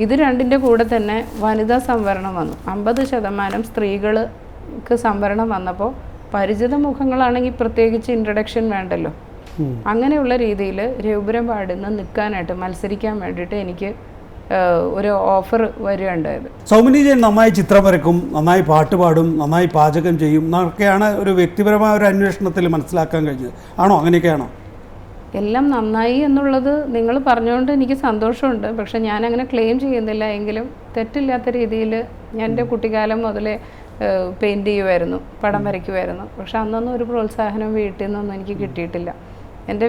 ഇത് രണ്ടിൻ്റെ കൂടെ തന്നെ വനിതാ സംവരണം വന്നു. 50% സ്ത്രീകൾക്ക് സംവരണം വന്നപ്പോൾ പരിചിത മുഖങ്ങളാണെങ്കിൽ പ്രത്യേകിച്ച് ഇൻട്രഡക്ഷൻ വേണ്ടല്ലോ. അങ്ങനെയുള്ള രീതിയിൽ രഘുപുരം വാർഡിൽ നിൽക്കാനായിട്ട് മത്സരിക്കാൻ വേണ്ടിയിട്ട് എനിക്ക് ഒരു ഓഫർ വരികയുണ്ടായത്. സൗമിനി ജെയിൻ നന്നായി ചിത്രം വരക്കും, നന്നായി പാട്ട് പാടും, നന്നായി പാചകം ചെയ്യും എന്നൊക്കെയാണ് ഒരു വ്യക്തിപരമായ ഒരു അന്വേഷണത്തിൽ മനസ്സിലാക്കാൻ കഴിഞ്ഞത്. ആണോ? അങ്ങനെയൊക്കെയാണോ? എല്ലാം നന്നായി എന്നുള്ളത് നിങ്ങൾ പറഞ്ഞുകൊണ്ട് എനിക്ക് സന്തോഷമുണ്ട്. പക്ഷെ ഞാനങ്ങനെ ക്ലെയിം ചെയ്യുന്നില്ല. എങ്കിലും തെറ്റില്ലാത്ത രീതിയിൽ ഞാൻ എൻ്റെ കുട്ടിക്കാലം മുതലേ പെയിൻറ് ചെയ്യുമായിരുന്നു, പടം വരയ്ക്കുമായിരുന്നു. പക്ഷെ അന്നൊന്നും ഒരു പ്രോത്സാഹനം വീട്ടിൽ നിന്നൊന്നും എനിക്ക് കിട്ടിയിട്ടില്ല. എൻ്റെ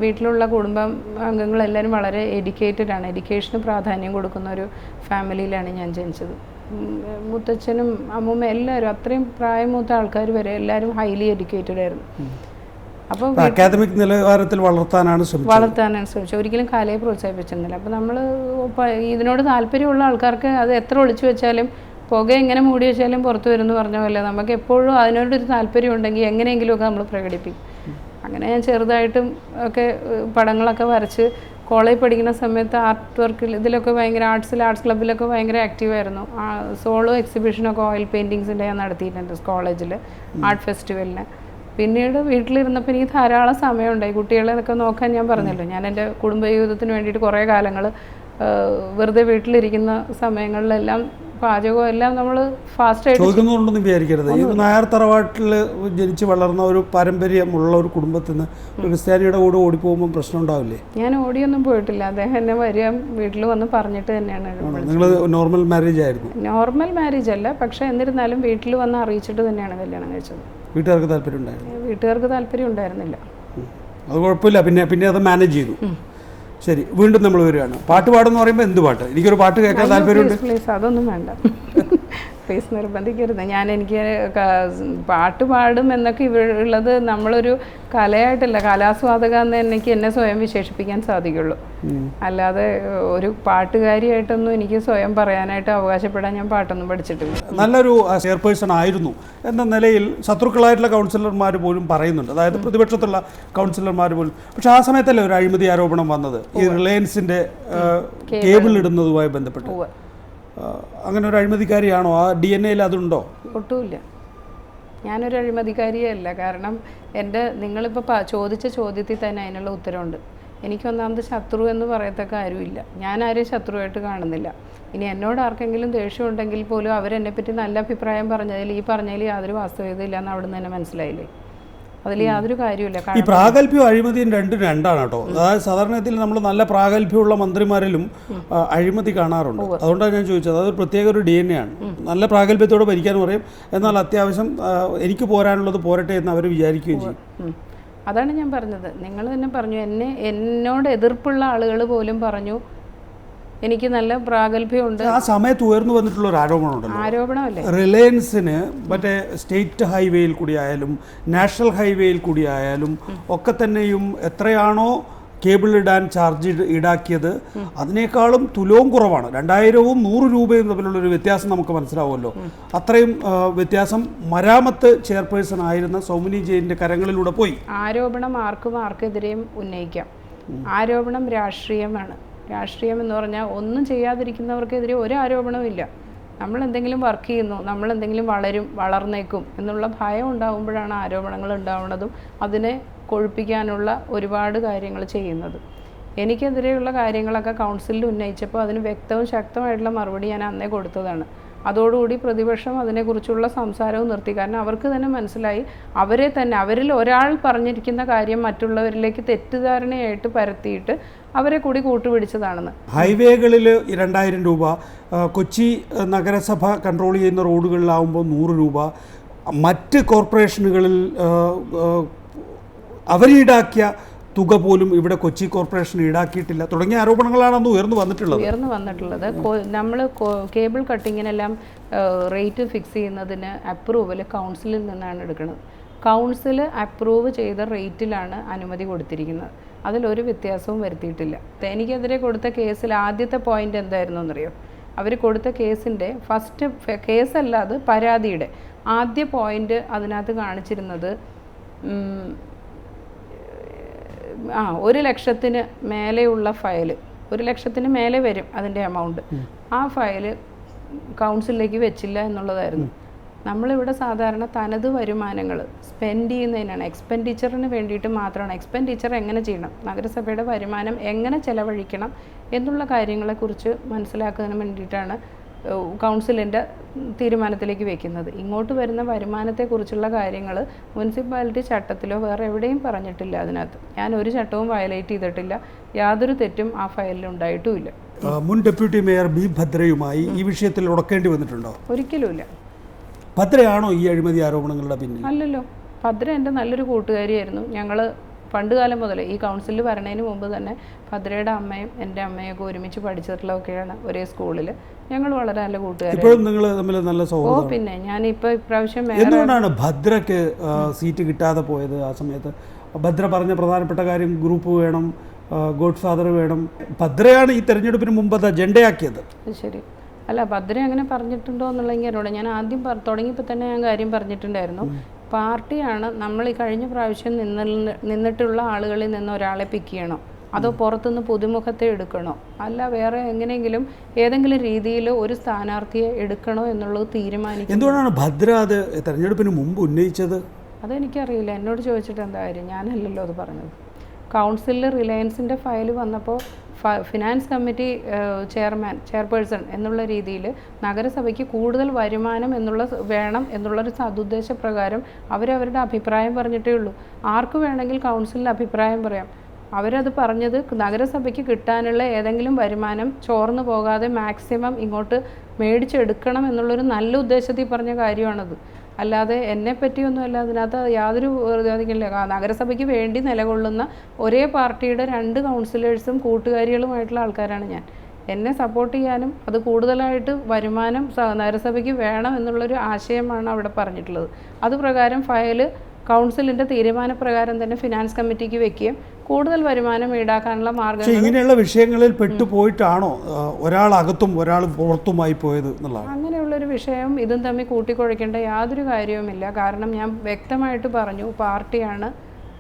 വീട്ടിലുള്ള കുടുംബം അംഗങ്ങളെല്ലാവരും വളരെ എഡ്യൂക്കേറ്റഡ് ആണ്, എഡ്യൂക്കേഷന് പ്രാധാന്യം കൊടുക്കുന്ന ഒരു ഫാമിലിയിലാണ് ഞാൻ ജനിച്ചത്. മുത്തച്ഛനും അമ്മൂമ്മ എല്ലാവരും, അത്രയും പ്രായമൂത്ത ആൾക്കാർ വരെ എല്ലാവരും ഹൈലി എഡ്യൂക്കേറ്റഡ് ആയിരുന്നു. അപ്പോൾ അക്കാദമിക് നിലവാരത്തിൽ വളർത്താനാണ് ശ്രമിച്ചത്, ഒരിക്കലും കലയെ പ്രോത്സാഹിപ്പിച്ചിരുന്നില്ല. അപ്പോൾ നമ്മൾ ഇതിനോട് താല്പര്യമുള്ള ആൾക്കാർക്ക് അത് എത്ര ഒളിച്ചു വെച്ചാലും, പുക എങ്ങനെ മൂടി വെച്ചാലും പുറത്തു വരുമെന്ന് പറഞ്ഞ പോലെ നമുക്ക് എപ്പോഴും അതിനോടൊരു താല്പര്യം ഉണ്ടെങ്കിൽ എങ്ങനെയെങ്കിലുമൊക്കെ നമ്മൾ പ്രകടിപ്പിക്കും. അങ്ങനെ ഞാൻ ചെറുതായിട്ടും ഒക്കെ പടങ്ങളൊക്കെ വരച്ച് കോളേജ് പഠിക്കുന്ന സമയത്ത് ആർട്ട് വർക്കിൽ ഇതിലൊക്കെ ഭയങ്കര ആർട്സ് ക്ലബ്ബിലൊക്കെ ഭയങ്കര ആക്റ്റീവായിരുന്നു. സോളോ എക്സിബിഷനൊക്കെ ഓയിൽ പെയിൻറ്റിങ്സിൻ്റെ ഞാൻ നടത്തിയിട്ടുണ്ട് കോളേജിൽ, ആർട്ട് ഫെസ്റ്റിവലിന്. പിന്നീട് വീട്ടിലിരുന്നപ്പോൾ എനിക്ക് ധാരാളം സമയമുണ്ടായി കുട്ടികളെയൊക്കെ നോക്കാൻ. ഞാൻ പറഞ്ഞല്ലോ, ഞാൻ എൻ്റെ കുടുംബജീവിതത്തിന് വേണ്ടിയിട്ട് കുറേ കാലങ്ങൾ വെറുതെ വീട്ടിലിരിക്കുന്ന സമയങ്ങളിലെല്ലാം പാചകവും എല്ലാം നമ്മൾ ഫാസ്റ്റായിട്ട് ചോദിക്കുന്നുണ്ടെന്ന് വിചാരിക്കരുത്. ഈ നായർ തറവാട്ടിൽ ജനിച്ച് വളർന്ന ഒരു പാരമ്പര്യമുള്ള ഒരു കുടുംബത്തിൽ നിന്ന് ക്രിസ്ത്യാനിയുടെ കൂടെ ഓടിപ്പോകുമ്പോൾ പ്രശ്നം ഉണ്ടാവില്ലേ? ഞാൻ ഓടിയൊന്നും പോയിട്ടില്ല. അദ്ദേഹം എന്നെ വരിക വീട്ടിൽ വന്ന് പറഞ്ഞിട്ട് തന്നെയാണ്. നിങ്ങൾ നോർമൽ മാരേജ് ആയിരുന്നു? നോർമൽ മാരേജ് അല്ല, പക്ഷെ എന്നിരുന്നാലും വീട്ടിൽ വന്ന് അറിയിച്ചിട്ട് തന്നെയാണ് കല്യാണം കഴിച്ചത്. വീട്ടുകാർക്ക് താല്പര്യം ഉണ്ടായിരുന്നു? വീട്ടുകാർക്ക് താല്പര്യം ഉണ്ടായിരുന്നില്ല. അത് കുഴപ്പമില്ല, പിന്നെ അത് മാനേജ് ചെയ്തു. ശരി, വീണ്ടും നമ്മൾ വരികയാണ്. പാട്ട് പാടെന്ന് പറയുമ്പോൾ എന്ത് പാട്ട്? എനിക്കൊരു പാട്ട് കേൾക്കാൻ താല്പര്യമുണ്ട്. പ്ലീസ്, അതൊന്നും വേണ്ട, പ്ലീസ് നിർബന്ധിക്കരുത്. എനിക്ക് പാട്ട് പാടും എന്നൊക്കെ ഉള്ളത് നമ്മളൊരു കലയായിട്ടല്ല, കലാസ്വാദക എന്ന് എനിക്ക് എന്നെ സ്വയം വിശേഷിപ്പിക്കാൻ സാധിക്കുള്ളൂ. അല്ലാതെ ഒരു പാട്ടുകാരിയായിട്ടൊന്നും എനിക്ക് സ്വയം പറയാനായിട്ട് അവകാശപ്പെടാൻ ഞാൻ പാട്ടൊന്നും പഠിച്ചിട്ടില്ല. നല്ലൊരു ചെയർപേഴ്സൺ ആയിരുന്നു എന്ന നിലയിൽ ശത്രുക്കളായിട്ടുള്ള കൗൺസിലർമാർ പോലും പറയുന്നുണ്ട്, അതായത് പ്രതിപക്ഷത്തുള്ള കൗൺസിലർമാർ പോലും. പക്ഷെ ആ സമയത്തല്ലേ ഒരു അഴിമതി ആരോപണം വന്നത്, ഈ റിലയൻസിൻ്റെ കേബിൾ ഇടുന്നതുമായി ബന്ധപ്പെട്ട്. അങ്ങനെ ഒരു അഴിമതിക്കാരിയാണോ? ആ DNA-യിൽ അതുണ്ടോ? ഒട്ടുമില്ല, ഞാനൊരു അഴിമതിക്കാരിയേ അല്ല. കാരണം നിങ്ങളിപ്പോൾ ചോദിച്ച ചോദ്യത്തിൽ തന്നെ അതിനുള്ള ഉത്തരവുണ്ട്. എനിക്കൊന്നാമത് ശത്രു എന്ന് പറയത്തക്ക ആരുമില്ല. ഞാൻ ആരെയും ശത്രുവായിട്ട് കാണുന്നില്ല. ഇനി എന്നോട് ആർക്കെങ്കിലും ദേഷ്യം ഉണ്ടെങ്കിൽ പോലും അവരെന്നെപ്പറ്റി നല്ല അഭിപ്രായം പറഞ്ഞതിൽ യാതൊരു വാസ്തവത ഇല്ലയെന്ന് അവിടെ നിന്ന് തന്നെ മനസ്സിലായില്ലേ? അതിൽ യാതൊരു കാര്യമില്ല. ഈ പ്രാഗൽഭ്യവും അഴിമതിയും രണ്ടാണ് കേട്ടോ. അതായത് സാധാരണത്തിൽ നമ്മൾ നല്ല പ്രാഗൽഭ്യമുള്ള മന്ത്രിമാരിലും അഴിമതി കാണാറുണ്ട്. അതുകൊണ്ടാണ് ഞാൻ ചോദിച്ചത്. അതൊരു പ്രത്യേക ഒരു DNA ആണ്. നല്ല പ്രാഗൽഭ്യത്തോടെ ഭരിക്കാൻ പറയും, എന്നാൽ അത്യാവശ്യം എനിക്ക് പോരാനുള്ളത് പോരട്ടെ എന്ന് അവർ വിചാരിക്കുകയും ചെയ്യും. അതാണ് ഞാൻ പറഞ്ഞത്. നിങ്ങൾ തന്നെ പറഞ്ഞു, എന്നോട് എതിർപ്പുള്ള ആളുകൾ പോലും പറഞ്ഞു എനിക്ക് നല്ല പ്രാഗൽഭ്യമുണ്ട്. ആ സമയത്ത് ഉയർന്നു വന്നിട്ടുള്ള ഒരു ആരോപണമുണ്ടല്ലോ, ആരോപണമല്ലേ, റിലയൻസിന് മറ്റേ സ്റ്റേറ്റ് ഹൈവേയിൽ കൂടി ആയാലും നാഷണൽ ഹൈവേയിൽ കൂടി ആയാലും ഒക്കെ തന്നെയും എത്രയാണോ കേബിൾ ഇടാൻ ചാർജ് ഈടാക്കിയത് അതിനേക്കാളും തുലവും കുറവാണ്. 2000-ഉം 100 രൂപയും തമ്മിലുള്ളൊരു വ്യത്യാസം നമുക്ക് മനസ്സിലാവുമല്ലോ. അത്രയും വ്യത്യാസം മരാമത്ത് ചെയർപേഴ്സൺ ആയിരുന്ന സൗമിനി ജെയിൻ്റെ കരങ്ങളിലൂടെ പോയി. ആരോപണം ആർക്കെതിരെയും ഉന്നയിക്കാം. ആരോപണം രാഷ്ട്രീയമാണ്. രാഷ്ട്രീയം എന്ന് പറഞ്ഞാൽ ഒന്നും ചെയ്യാതിരിക്കുന്നവർക്കെതിരെ ഒരു ആരോപണവും ഇല്ല. നമ്മൾ എന്തെങ്കിലും വർക്ക് ചെയ്യുന്നു, നമ്മൾ എന്തെങ്കിലും വളർന്നേക്കും എന്നുള്ള ഭയം ഉണ്ടാകുമ്പോഴാണ് ആരോപണങ്ങൾ ഉണ്ടാവുന്നതും അതിനെ കൊഴുപ്പിക്കാനുള്ള ഒരുപാട് കാര്യങ്ങൾ ചെയ്യുന്നത്. എനിക്കെതിരെയുള്ള കാര്യങ്ങളൊക്കെ കൗൺസിലിൽ ഉന്നയിച്ചപ്പോൾ അതിന് വ്യക്തവും ശക്തമായിട്ടുള്ള മറുപടി ഞാൻ അന്നേ കൊടുത്തതാണ്. അതോടുകൂടി പ്രതിപക്ഷം അതിനെക്കുറിച്ചുള്ള സംസാരവും നിർത്തി. കാരണം അവർക്ക് തന്നെ മനസ്സിലായി, അവരിൽ ഒരാൾ പറഞ്ഞിരിക്കുന്ന കാര്യം മറ്റുള്ളവരിലേക്ക് തെറ്റിദ്ധാരണയായിട്ട് പരത്തിയിട്ട് അവരെ കൂടി കൂട്ടുപിടിച്ചതാണെന്ന്. ഹൈവേകളിൽ 2000 രൂപ, കൊച്ചി നഗരസഭ കൺട്രോൾ ചെയ്യുന്ന റോഡുകളിലാവുമ്പോൾ 100 രൂപ, മറ്റ് കോർപ്പറേഷനുകളിൽ അവരീടാക്കിയ തുക പോലും ഇവിടെ കൊച്ചി കോർപ്പറേഷൻ ഈടാക്കിയിട്ടില്ല തുടങ്ങിയ ആരോപണങ്ങളാണ് അന്ന് ഉയർന്നു വന്നിട്ടുള്ളത്. നമ്മൾ കേബിൾ കട്ടിങ്ങിനെല്ലാം റേറ്റ് ഫിക്സ് ചെയ്യുന്നതിന് അപ്രൂവൽ കൗൺസിലിൽ നിന്നാണ് എടുക്കുന്നത്. കൗൺസിൽ അപ്രൂവ് ചെയ്ത റേറ്റിലാണ് അനുമതി കൊടുത്തിരിക്കുന്നത്. അതിലൊരു വ്യത്യാസവും വരുത്തിയിട്ടില്ല. എനിക്കെതിരെ കൊടുത്ത കേസിൽ ആദ്യത്തെ പോയിന്റ് എന്തായിരുന്നു എന്നറിയോ? അവർ കൊടുത്ത കേസിൻ്റെ ഫസ്റ്റ് കേസല്ല, അത് പരാതിയുടെ ആദ്യ പോയിന്റ് അതിനകത്ത് കാണിച്ചിരുന്നത് 1 ലക്ഷത്തിന് മേലെയുള്ള ഫയൽ, 1 ലക്ഷത്തിന് മേലെ വരും അതിൻ്റെ എമൗണ്ട്, ആ ഫയൽ കൗൺസിലിലേക്ക് വെച്ചില്ല എന്നുള്ളതായിരുന്നു. നമ്മളിവിടെ സാധാരണ തനത് വരുമാനങ്ങൾ സ്പെൻഡ് ചെയ്യുന്നതിനാണ്, എക്സ്പെൻഡിച്ചറിന് വേണ്ടിയിട്ട് മാത്രമാണ്. എക്സ്പെൻഡിച്ചർ എങ്ങനെ ചെയ്യണം, നഗരസഭയുടെ വരുമാനം എങ്ങനെ ചെലവഴിക്കണം എന്നുള്ള കാര്യങ്ങളെക്കുറിച്ച് മനസ്സിലാക്കുന്നതിന് വേണ്ടിയിട്ടാണ് കൗൺസിലിൻ്റെ തീരുമാനത്തിലേക്ക് വെക്കുന്നത്. ഇങ്ങോട്ട് വരുന്ന വരുമാനത്തെക്കുറിച്ചുള്ള കാര്യങ്ങൾ മുനിസിപ്പാലിറ്റി ചട്ടത്തിലോ വേറെ എവിടെയും പറഞ്ഞിട്ടില്ല. അതിനകത്ത് ഞാൻ ഒരു ചട്ടവും വയലേറ്റ് ചെയ്തിട്ടില്ല, യാതൊരു തെറ്റും ആ ഫയലിൽ ഉണ്ടായിട്ടുമില്ല. മുൻ ഡെപ്യൂട്ടി മേയർ ബി ഭദ്രയുമായി ഈ വിഷയത്തിൽ ഉടക്കേണ്ടി വന്നിട്ടുണ്ടോ? ഒരിക്കലുമില്ല. ഭദ്രയാണോ ഈ അഴിമതി ആരോപണങ്ങളുടെ പിന്നിൽ? അല്ലല്ലോ, ഭദ്ര എൻ്റെ നല്ലൊരു കൂട്ടുകാരിയായിരുന്നു. ഞങ്ങൾ പണ്ട് കാലം മുതലേ ഈ കൗൺസിലിൽ വരണതിന് മുമ്പ് തന്നെ ഭദ്രയുടെ അമ്മയും എൻ്റെ അമ്മയൊക്കെ ഒരുമിച്ച് പഠിച്ചിട്ടുള്ളതൊക്കെയാണ് ഒരേ സ്കൂളിൽ. ഞങ്ങൾ വളരെ നല്ല കൂട്ടുകാർ. ഇപ്പോഴും നിങ്ങൾ തമ്മിൽ നല്ല സൗഹൃദം? പിന്നെ ഞാനിപ്പോൾ ഇപ്രാവശ്യം എന്തുകൊണ്ടാണ് ഭദ്രയ്ക്ക് സീറ്റ് കിട്ടാതെ പോയത്? ആ സമയത്ത് ഭദ്ര പറഞ്ഞ പ്രധാനപ്പെട്ട കാര്യം ഗ്രൂപ്പ് വേണം, ഗോഡ് ഫാദർ വേണം. ഭദ്രയാണ് ഈ തെരഞ്ഞെടുപ്പിന് മുമ്പ് അത് അജണ്ടയാക്കിയത്. ശരി, അല്ല ഭദ്ര അങ്ങനെ പറഞ്ഞിട്ടുണ്ടോ എന്നുള്ളതെങ്കിൽ എന്നോട് ഞാൻ ആദ്യം തുടങ്ങിയപ്പോൾ തന്നെ ഞാൻ കാര്യം പറഞ്ഞിട്ടുണ്ടായിരുന്നു. പാർട്ടിയാണ് നമ്മൾ ഈ കഴിഞ്ഞ പ്രാവശ്യം നിന്നിട്ടുള്ള ആളുകളിൽ നിന്ന് ഒരാളെ പിക്ക് ചെയ്യണോ, അതോ പുറത്തുനിന്ന് പുതുമുഖത്തെ എടുക്കണോ, അല്ല വേറെ എങ്ങനെയെങ്കിലും ഏതെങ്കിലും രീതിയിൽ ഒരു സ്ഥാനാർത്ഥിയെ എടുക്കണോ എന്നുള്ളത് തീരുമാനിക്കും. എന്തുകൊണ്ടാണ് ഭദ്ര അത് തെരഞ്ഞെടുപ്പിന് മുമ്പ് ഉന്നയിച്ചത്? അതെനിക്കറിയില്ല, എന്നോട് ചോദിച്ചിട്ട് എന്താ കാര്യം, ഞാനല്ലല്ലോ അത് പറഞ്ഞത്. കൗൺസിലിൽ റിലയൻസിൻ്റെ ഫയൽ വന്നപ്പോൾ ഫിനാൻസ് കമ്മിറ്റി ചെയർപേഴ്സൺ എന്നുള്ള രീതിയിൽ നഗരസഭയ്ക്ക് കൂടുതൽ വരുമാനം വേണം എന്നുള്ളൊരു സതുദ്ദേശ പ്രകാരം അവരവരുടെ അഭിപ്രായം പറഞ്ഞിട്ടേ ഉള്ളൂ. ആർക്ക് വേണമെങ്കിൽ കൗൺസിലിൽ അഭിപ്രായം പറയാം. അവരത് പറഞ്ഞത് നഗരസഭയ്ക്ക് കിട്ടാനുള്ള ഏതെങ്കിലും വരുമാനം ചോർന്നു പോകാതെ മാക്സിമം ഇങ്ങോട്ട് മേടിച്ചെടുക്കണം എന്നുള്ളൊരു നല്ല ഉദ്ദേശത്തിൽ പറഞ്ഞ കാര്യമാണത്. അല്ലാതെ എന്നെ പറ്റിയൊന്നുമല്ല. അതിനകത്ത് യാതൊരു ഇല്ല. നഗരസഭയ്ക്ക് വേണ്ടി നിലകൊള്ളുന്ന ഒരേ പാർട്ടിയുടെ 2 കൗൺസിലേഴ്സും കൂട്ടുകാരികളുമായിട്ടുള്ള ആൾക്കാരാണ് ഞാൻ. എന്നെ സപ്പോർട്ട് ചെയ്യാനും അത് കൂടുതലായിട്ട് വരുമാനം നഗരസഭയ്ക്ക് വേണം എന്നുള്ളൊരു ആശയമാണ് അവിടെ പറഞ്ഞിട്ടുള്ളത്. അതുപ്രകാരം ഫയൽ കൗൺസിലിൻ്റെ തീരുമാനപ്രകാരം തന്നെ ഫിനാൻസ് കമ്മിറ്റിക്ക് വെക്കുകയും കൂടുതൽ വരുമാനം ഈടാക്കാനുള്ള മാർഗ്ഗം. ഇങ്ങനെയുള്ള വിഷയങ്ങളിൽ പെട്ടുപോയിട്ടാണോ ഒരാൾ അകത്തും ഒരാൾ പുറത്തുമായി പോയത് എന്നുള്ളതാണ്? അങ്ങനെയുള്ളൊരു വിഷയം ഇതും തമ്മിൽ കൂട്ടിക്കുഴയ്ക്കേണ്ട യാതൊരു കാര്യവുമില്ല. കാരണം ഞാൻ വ്യക്തമായിട്ട് പറഞ്ഞു, പാർട്ടിയാണ്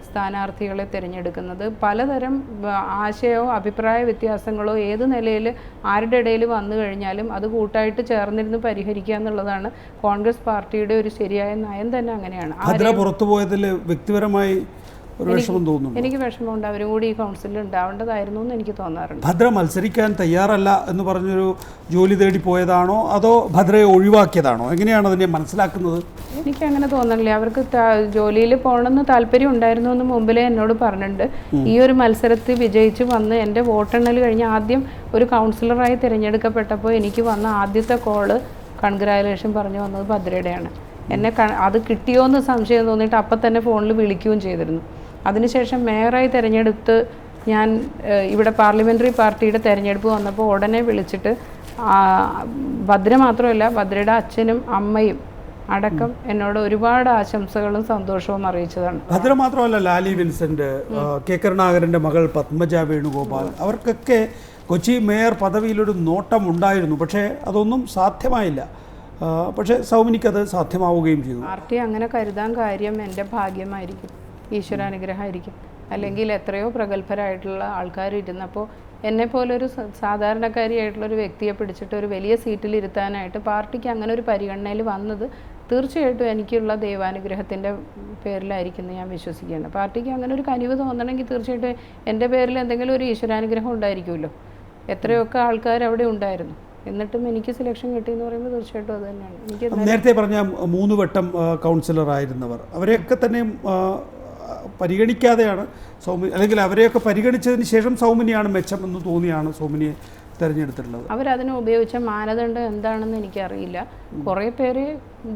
സ്ഥാനാർത്ഥികളെ തിരഞ്ഞെടുക്കുന്നത്. പലതരം ആശയമോ അഭിപ്രായ വ്യത്യാസങ്ങളോ ഏത് നിലയിൽ ആരുടെ ഇടയിൽ വന്നു കഴിഞ്ഞാലും അത് കൂട്ടായിട്ട് ചേർന്നിരുന്ന് പരിഹരിക്കുക എന്നുള്ളതാണ് കോൺഗ്രസ് പാർട്ടിയുടെ ഒരു ശരിയായ നയം തന്നെ. അങ്ങനെയാണ്. പുറത്തു പോയതിൽ വ്യക്തിപരമായി ഒരു വിഷമം തോന്നുന്നു. എനിക്ക് വിഷമമുണ്ട്. അവരും കൂടി ഈ കൗൺസിലിൽ ഉണ്ടാവേണ്ടതായിരുന്നു എന്ന് എനിക്ക് തോന്നാറുണ്ട്. ഭദ്ര മത്സരിക്കാൻ തയ്യാറല്ല എന്ന് പറഞ്ഞൊരു ജോലി തേടി പോയതാണോ അതോ ഭദ്രയെ ഒഴിവാക്കിയതാണോ? എങ്ങനെയാണ് അതിനെ മനസ്സിലാക്കുന്നത്? എനിക്കങ്ങനെ തോന്നണില്ല. അവർക്ക് ജോലിയിൽ പോകണമെന്ന് താല്പര്യം ഉണ്ടായിരുന്നു എന്ന് മുമ്പിലേ എന്നോട് പറഞ്ഞിട്ടുണ്ട്. ഈ ഒരു മത്സരത്തിൽ വിജയിച്ച് വന്ന് എൻ്റെ വോട്ടെണ്ണൽ കഴിഞ്ഞ് ആദ്യം ഒരു കൗൺസിലറായി തിരഞ്ഞെടുക്കപ്പെട്ടപ്പോൾ എനിക്ക് വന്ന ആദ്യത്തെ കോള് കൺഗ്രാജുലേഷൻ പറഞ്ഞു വന്നത് ഭദ്രയുടെയാണ്. എന്നെ അത് കിട്ടിയോ എന്ന് സംശയം തോന്നിയിട്ട് അപ്പം തന്നെ ഫോണിൽ വിളിക്കുകയും ചെയ്തിരുന്നു. അതിനുശേഷം മേയറായി തിരഞ്ഞെടുത്ത് ഞാൻ ഇവിടെ പാർലമെൻ്ററി പാർട്ടിയുടെ തിരഞ്ഞെടുപ്പ് വന്നപ്പോൾ ഉടനെ വിളിച്ചിട്ട് ഭദ്ര മാത്രമല്ല ഭദ്രയുടെ അച്ഛനും അമ്മയും അടക്കം എന്നോട് ഒരുപാട് ആശംസകളും സന്തോഷവും അറിയിച്ചതാണ്. ഭദ്ര മാത്രമല്ല, ലാലി വിൻസെന്റ്, കെ കരുണാകരൻ്റെ മകൾ പത്മജ വേണുഗോപാൽ, അവർക്കൊക്കെ കൊച്ചി മേയർ പദവിയിലൊരു നോട്ടം ഉണ്ടായിരുന്നു. പക്ഷേ അതൊന്നും സാധ്യമായില്ല. പക്ഷേ സൗമിനിക്കത് സാധ്യമാവുകയും ചെയ്തു. പാർട്ടി അങ്ങനെ കരുതാൻ കാര്യം എൻ്റെ ഭാഗ്യമായിരിക്കും, ഈശ്വരാനുഗ്രഹമായിരിക്കും. അല്ലെങ്കിൽ എത്രയോ പ്രഗത്ഭരായിട്ടുള്ള ആൾക്കാർ ഇരുന്നപ്പോൾ എന്നെപ്പോലൊരു സാധാരണക്കാരിയായിട്ടുള്ളൊരു വ്യക്തിയെ പിടിച്ചിട്ട് ഒരു വലിയ സീറ്റിൽ ഇരുത്താനായിട്ട് പാർട്ടിക്ക് അങ്ങനെ ഒരു പരിഗണനയിൽ വന്നത് തീർച്ചയായിട്ടും എനിക്കുള്ള ദൈവാനുഗ്രഹത്തിൻ്റെ പേരിലായിരിക്കും ഞാൻ വിശ്വസിക്കുകയാണ്. പാർട്ടിക്ക് അങ്ങനെ ഒരു കനിവ് തോന്നണമെങ്കിൽ തീർച്ചയായിട്ടും എൻ്റെ പേരിൽ എന്തെങ്കിലും ഒരു ഈശ്വരാനുഗ്രഹം ഉണ്ടായിരിക്കുമല്ലോ. എത്രയൊക്കെ ആൾക്കാർ അവിടെ ഉണ്ടായിരുന്നു, എന്നിട്ടും എനിക്ക് സെലക്ഷൻ കിട്ടിയെന്ന് പറയുമ്പോൾ തീർച്ചയായിട്ടും അത് തന്നെയാണ്. എനിക്ക് നേരത്തെ പറഞ്ഞ 3 വട്ടം കൗൺസിലറായിരുന്നവർ അവരെയൊക്കെ തന്നെ പരിഗണിക്കാതെയാണ് സൗമിനി, അല്ലെങ്കിൽ അവരെയൊക്കെ പരിഗണിച്ചതിന് ശേഷം സൗമിനിയാണ് മെച്ചം എന്ന് തോന്നിയാണ് സൗമിനിയെ തിരഞ്ഞെടുത്തിട്ടുള്ളത്. അവരതിന് ഉപയോഗിച്ച മാനദണ്ഡം എന്താണെന്ന് എനിക്കറിയില്ല. കുറേ പേര്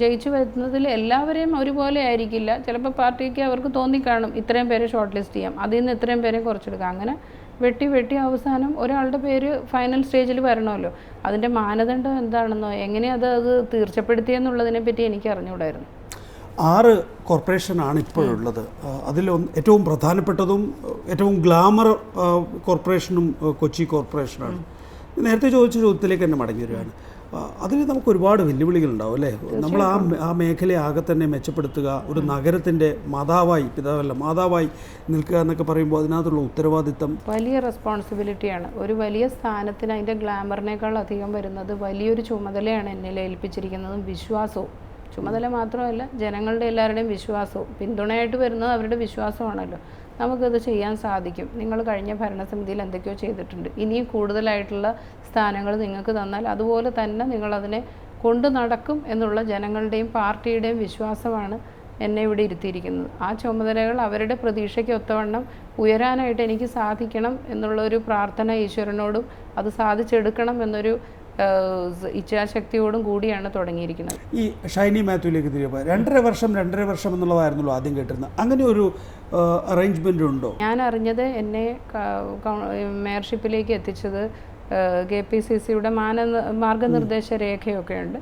ജയിച്ചു വരുന്നതിൽ എല്ലാവരെയും ഒരുപോലെ ആയിരിക്കില്ല. ചിലപ്പോൾ പാർട്ടിക്ക് അവർക്ക് തോന്നിക്കാണും ഇത്രയും പേരെ ഷോർട്ട് ലിസ്റ്റ് ചെയ്യാം, അതിൽ നിന്ന് ഇത്രയും പേരെ കുറച്ചെടുക്കാം. അങ്ങനെ വെട്ടി അവസാനം ഒരാളുടെ പേര് ഫൈനൽ സ്റ്റേജിൽ വരണമല്ലോ. അതിൻ്റെ മാനദണ്ഡം എന്താണെന്നോ എങ്ങനെയത് തീർച്ചപ്പെടുത്തിയെന്നുള്ളതിനെ പറ്റി എനിക്ക് അറിഞ്ഞുകൂടായിരുന്നു. 6 കോർപ്പറേഷനാണ് ഇപ്പോഴുള്ളത്. അതിൽ ഏറ്റവും പ്രധാനപ്പെട്ടതും ഏറ്റവും ഗ്ലാമർ കോർപ്പറേഷനും കൊച്ചി കോർപ്പറേഷനാണ്. നേരത്തെ ചോദിച്ച ചോദ്യത്തിലേക്ക് തന്നെ മടങ്ങി വരികയാണ്. അതിന് നമുക്ക് ഒരുപാട് വെല്ലുവിളികളുണ്ടാവും അല്ലേ? നമ്മൾ ആ മേഖലയെ ആകെ തന്നെ മെച്ചപ്പെടുത്തുക, ഒരു നഗരത്തിൻ്റെ മാതാവായി നിൽക്കുക എന്നൊക്കെ പറയുമ്പോൾ അതിനകത്തുള്ള ഉത്തരവാദിത്തം വലിയ റെസ്പോൺസിബിലിറ്റിയാണ്. ഒരു വലിയ സ്ഥാനത്തിന് അതിൻ്റെ ഗ്ലാമറിനേക്കാൾ അധികം വരുന്നത് വലിയൊരു ചുമതലയാണ് എന്നെ ഏൽപ്പിച്ചിരിക്കുന്നതും വിശ്വാസവും. ചുമതല മാത്രമല്ല, ജനങ്ങളുടെ എല്ലാവരുടെയും വിശ്വാസവും പിന്തുണയായിട്ട് വരുന്നത് അവരുടെ വിശ്വാസമാണല്ലോ. നമുക്കത് ചെയ്യാൻ സാധിക്കും. നിങ്ങൾ കഴിഞ്ഞ ഭരണസമിതിയിൽ എന്തൊക്കെയോ ചെയ്തിട്ടുണ്ട്, ഇനിയും കൂടുതലായിട്ടുള്ള സ്ഥാനങ്ങൾ നിങ്ങൾക്ക് തന്നാൽ അതുപോലെ തന്നെ നിങ്ങളതിനെ കൊണ്ടു നടക്കും എന്നുള്ള ജനങ്ങളുടെയും പാർട്ടിയുടെയും വിശ്വാസമാണ് എന്നെ ഇവിടെ ഇരുത്തിയിരിക്കുന്നത്. ആ ചുമതലകൾ അവരുടെ പ്രതീക്ഷയ്ക്ക് ഒത്തവണ്ണം ഉയരാനായിട്ട് എനിക്ക് സാധിക്കണം എന്നുള്ളൊരു പ്രാർത്ഥന ഈശ്വരനോടും അത് സാധിച്ചെടുക്കണം എന്നൊരു ഇച്ഛാശക്തിയോടും കൂടിയാണ് തുടങ്ങിയിരിക്കുന്നത്. ഈ ഷൈനി മാത്യുവിലേക്ക് തിരികെ പോയി 2.5 വർഷം എന്നുള്ളതായിരുന്നല്ലോ ആദ്യം കേട്ടിരുന്നത്. അങ്ങനെ ഒരു അറേഞ്ച്മെൻ്റ് ഉണ്ടോ? ഞാൻ അറിഞ്ഞത് എന്നെ മേയർഷിപ്പിലേക്ക് എത്തിച്ചത് KPCCയുടെ മാർഗനിർദ്ദേശ രേഖയൊക്കെ ഉണ്ട്.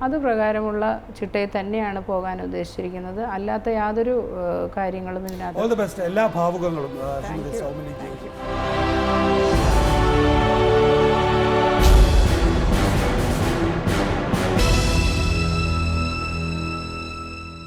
അതുപ്രകാരമുള്ള ചിട്ടയിൽ തന്നെയാണ് പോകാൻ ഉദ്ദേശിച്ചിരിക്കുന്നത്. അല്ലാത്ത യാതൊരു കാര്യങ്ങളും ഇതിനകത്ത്. All the best. എല്ലാ ഭാവുകങ്ങളും.